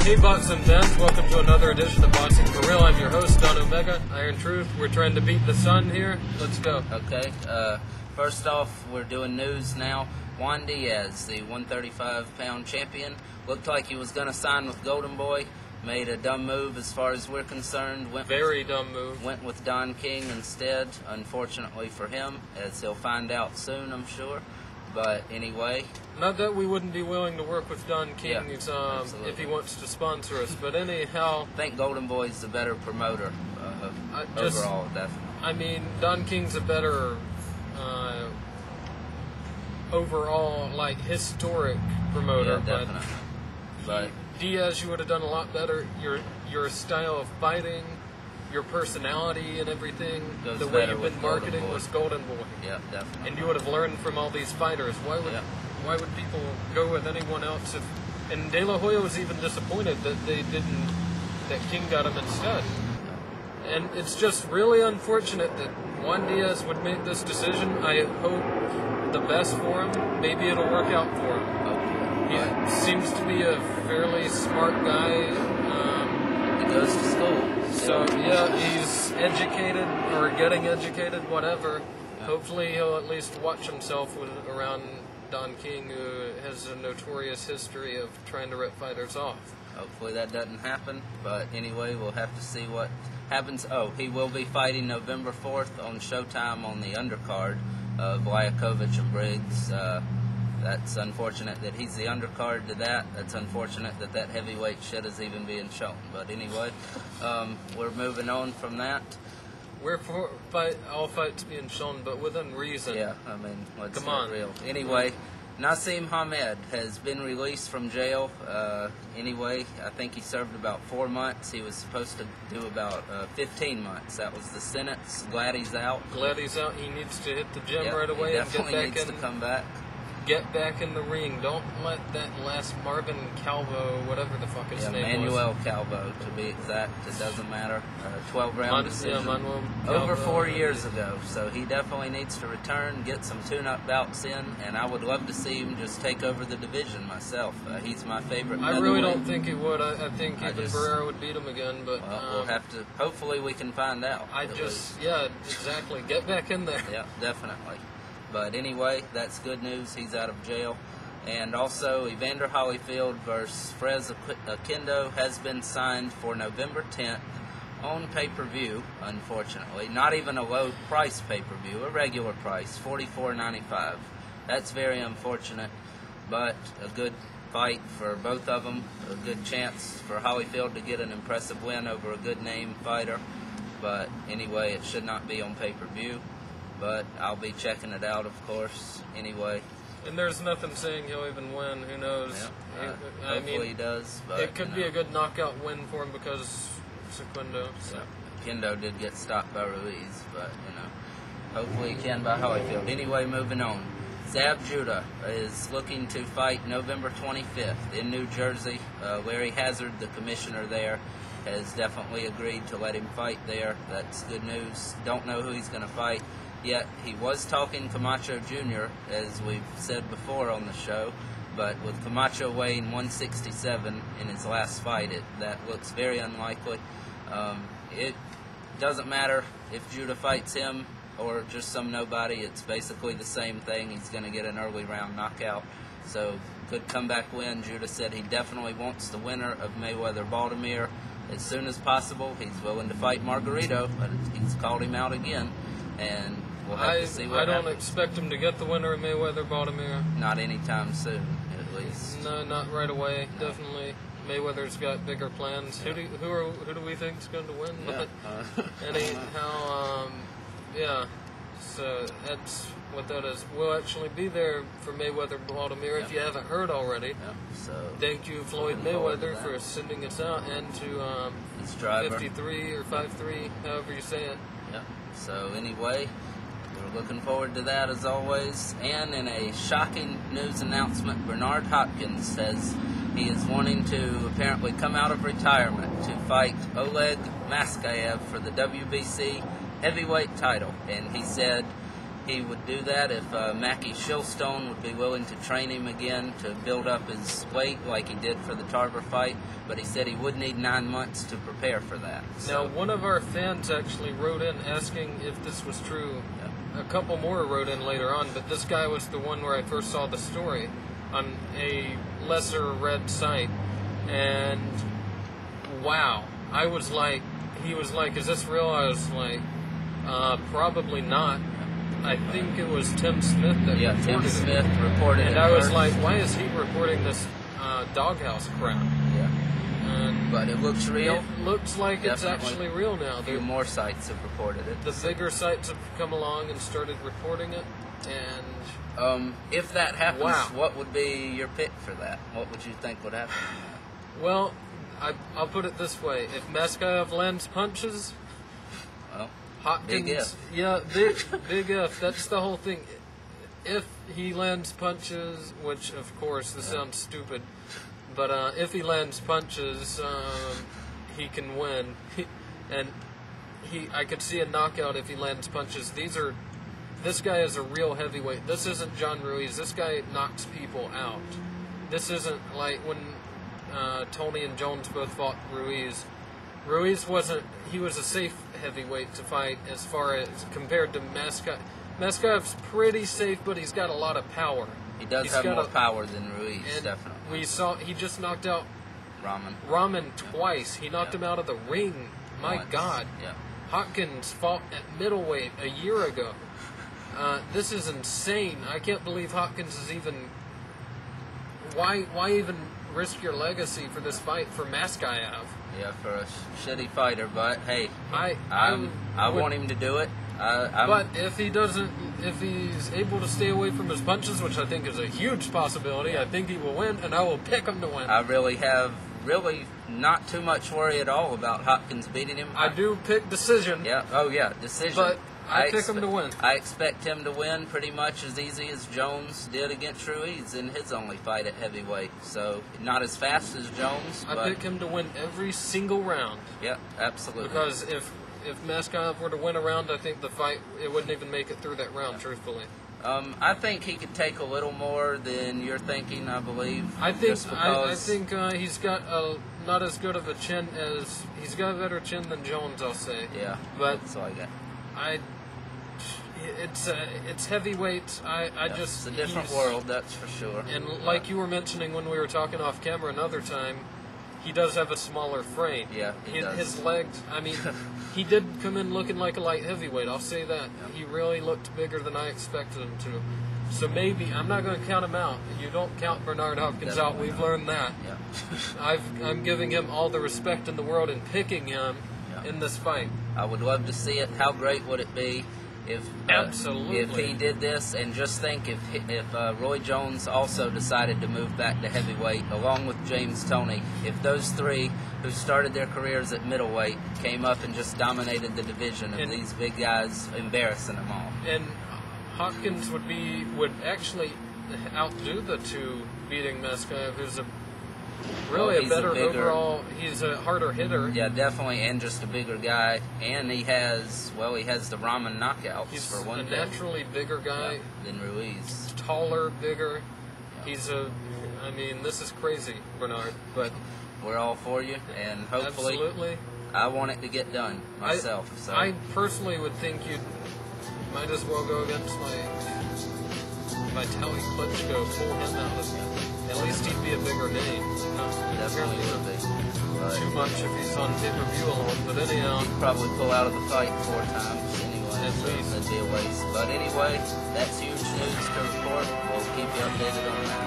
Hey Box and fans, welcome to another edition of Boxing for Real. I'm your host, Don Omega, Iron Truth. We're trying to beat the sun here. Let's go. Okay, first off, we're doing news now. Juan Diaz, the 135-pound champion, looked like he was going to sign with Golden Boy. Made a dumb move as far as we're concerned. Very dumb move. Went with Don King instead, unfortunately for him, as he'll find out soon, I'm sure. But anyway. Not that we wouldn't be willing to work with Don King if he wants to sponsor us, but anyhow. I think Golden Boy's the better promoter overall, definitely. I mean, Don King's a better overall, like, historic promoter. Yeah, definitely. But Diaz, you would have done a lot better. Your style of fighting, your personality and everything, the way you've been marketing was Golden Boy. Yeah, definitely. And you would have learned from all these fighters. Why would people go with anyone else? And De La Hoya was even disappointed that that King got him instead. And it's just really unfortunate that Juan Diaz would make this decision. I hope the best for him. Maybe it'll work out for him. He seems to be a fairly smart guy. He goes to school. So, yeah, he's educated or getting educated, whatever. Yeah. Hopefully he'll at least watch himself around Don King, who has a notorious history of trying to rip fighters off. Hopefully that doesn't happen, but anyway, we'll have to see what happens. Oh, he will be fighting November 4th on Showtime on the undercard of Vlahovic and Briggs. That's unfortunate that he's the undercard to that. That's unfortunate that that heavyweight shit is even being shown. But anyway, we're moving on from that. We're for all fights being shown, but within reason. Yeah, I mean, let's Come on. get real. Anyway, Naseem has been released from jail. Anyway, I think he served about 4 months. He was supposed to do about 15 months. That was the sentence. Glad he's out. Glad he's out. He needs to hit the gym right away he and get definitely back needs to come back. Get back in the ring. Don't let that last Marvin Calvo, whatever the fuck his name was. Manuel Calvo, to be exact. It doesn't matter. 12-round decision. Calvo, over 4 years ago. So he definitely needs to return, get some tune-up bouts in, and I would love to see him just take over the division myself. He's my favorite I really don't think he would. I think even Barrera would beat him again, but we'll have to. Hopefully we can find out. Yeah, exactly. Get back in there. Yeah, definitely. But anyway, that's good news. He's out of jail. And also, Evander Holyfield versus Frez Akindo has been signed for November 10th on pay-per-view, unfortunately. Not even a low-price pay-per-view, a regular price, $44.95. That's very unfortunate, but a good fight for both of them. A good chance for Holyfield to get an impressive win over a good-name fighter. But anyway, it should not be on pay-per-view. But I'll be checking it out, of course, anyway. And there's nothing saying he'll even win. Who knows? Yeah. Hopefully he does. But, it could be a good knockout win for him because Sequindo. So. Yeah. Kendo did get stopped by Ruiz, but, hopefully he can by Holyfield. Anyway, moving on. Zab Judah is looking to fight November 25th in New Jersey. Larry Hazard, the commissioner there, has definitely agreed to let him fight there. That's good news. Don't know who he's going to fight yet. He was talking Camacho Jr., as we've said before on the show, but with Camacho weighing 167 in his last fight, that looks very unlikely. It doesn't matter if Judah fights him or just some nobody. It's basically the same thing. He's going to get an early round knockout. So, good comeback win. Judah said he definitely wants the winner of Mayweather-Baltimore as soon as possible. He's willing to fight Margarito, but he's called him out again. And we'll have to see what happens. I don't expect him to get the winner of Mayweather-Baltimore. Not anytime soon, at least. No, not right away. No. Definitely. Mayweather's got bigger plans. Yeah. Who do we think is going to win? Yeah. Anyhow, yeah. So that's what that is. We'll actually be there for Mayweather-Baltimore if you haven't heard already. Yeah. So thank you, Floyd Mayweather, for sending us out, and to 53 or 53, however you say it. Yeah. So anyway, we're looking forward to that as always. And in a shocking news announcement, Bernard Hopkins says he is wanting to apparently come out of retirement to fight Oleg Maskayev for the WBC heavyweight title. And he said he would do that if Mackie Shillstone would be willing to train him again to build up his weight like he did for the Tarver fight, but he said he would need 9 months to prepare for that. Now, one of our fans actually wrote in asking if this was true. A couple more wrote in later on, but this guy was the one where I first saw the story on a lesser read site, and wow, I was like, he was like, is this real? I was like, probably not. I think it was Tim Smith that reported Tim it. Smith reported it. And I was like, why is he reporting this doghouse crap? Yeah. And but it looks real. It looks like Definitely. it's actually real now. A few more sites have reported it. The bigger sites have come along and started reporting it, and if that happens, wow. What would be your pick for that? What would you think would happen? Well, I'll put it this way: if Maskayev lands punches, Well, Hopkins, big if. yeah, big if. That's the whole thing. If he lands punches, which of course this sounds stupid, but if he lands punches, he can win. I could see a knockout if he lands punches. This guy is a real heavyweight. This isn't John Ruiz. This guy knocks people out. This isn't like when Tony and Jones both fought Ruiz. Ruiz wasn't. He was a safe heavyweight to fight as far as compared to Maskayev. Maskayev's pretty safe, but he's got a lot of power. He does have more power than Ruiz, and definitely. We saw he just knocked out Rahman twice. He knocked him out of the ring. My once. God. Yeah. Hopkins fought at middleweight a year ago. This is insane. I can't believe Hopkins is even. Why even risk your legacy for this fight for Maskayev? Yeah, for a shitty fighter, but hey, I would, want him to do it. But if he's able to stay away from his punches, which I think is a huge possibility, I think he will win, and I will pick him to win. I really have not too much worry at all about Hopkins beating him. I do pick decision. Yeah. Oh yeah, decision. But I pick him to win. I expect him to win pretty much as easy as Jones did against Ruiz in his only fight at heavyweight. So not as fast as Jones. I pick him to win every single round. Yeah, absolutely. Because if Maskayev were to win a round, I think the fight, it wouldn't even make it through that round, truthfully. I think he could take a little more than you're thinking, I believe. I think he's got not as good of a chin as... He's got a better chin than Jones, I'll say. Yeah, but that's all I got. It's heavyweight. It's a different world, that's for sure. And like you were mentioning when we were talking off camera another time, he does have a smaller frame. Yeah, he does. His legs, I mean, he did come in looking like a light heavyweight, I'll say that. Yeah. He really looked bigger than I expected him to. So maybe, I'm not going to count him out. You don't count Bernard Hopkins out, we've learned that. Yeah. I'm giving him all the respect in the world and picking him in this fight. I would love to see it. How great would it be if Absolutely. If he did this? And just think if Roy Jones also decided to move back to heavyweight along with James Toney, if those three who started their careers at middleweight came up and just dominated the division of these big guys, embarrassing them all. And Hopkins would actually outdo the two, beating Maskayev, who's a better overall. He's a harder hitter. Yeah, definitely, and just a bigger guy. And he has the Rahman knockouts He's for one a thing. Naturally bigger guy than Ruiz. Taller, bigger. Yeah. This is crazy, Bernard. But we're all for you, and hopefully, absolutely. I want it to get done myself. I personally would think you might as well go against Vitaly Klitschko, pull him out of it. At least he'd be a bigger name. Definitely would be. Too much if he's on pay-per-view alone, but anyhow. He'd probably pull out of the fight 4 times anyway. At least. That'd be a waste. But anyway, that's huge news to report. We'll keep you updated on that.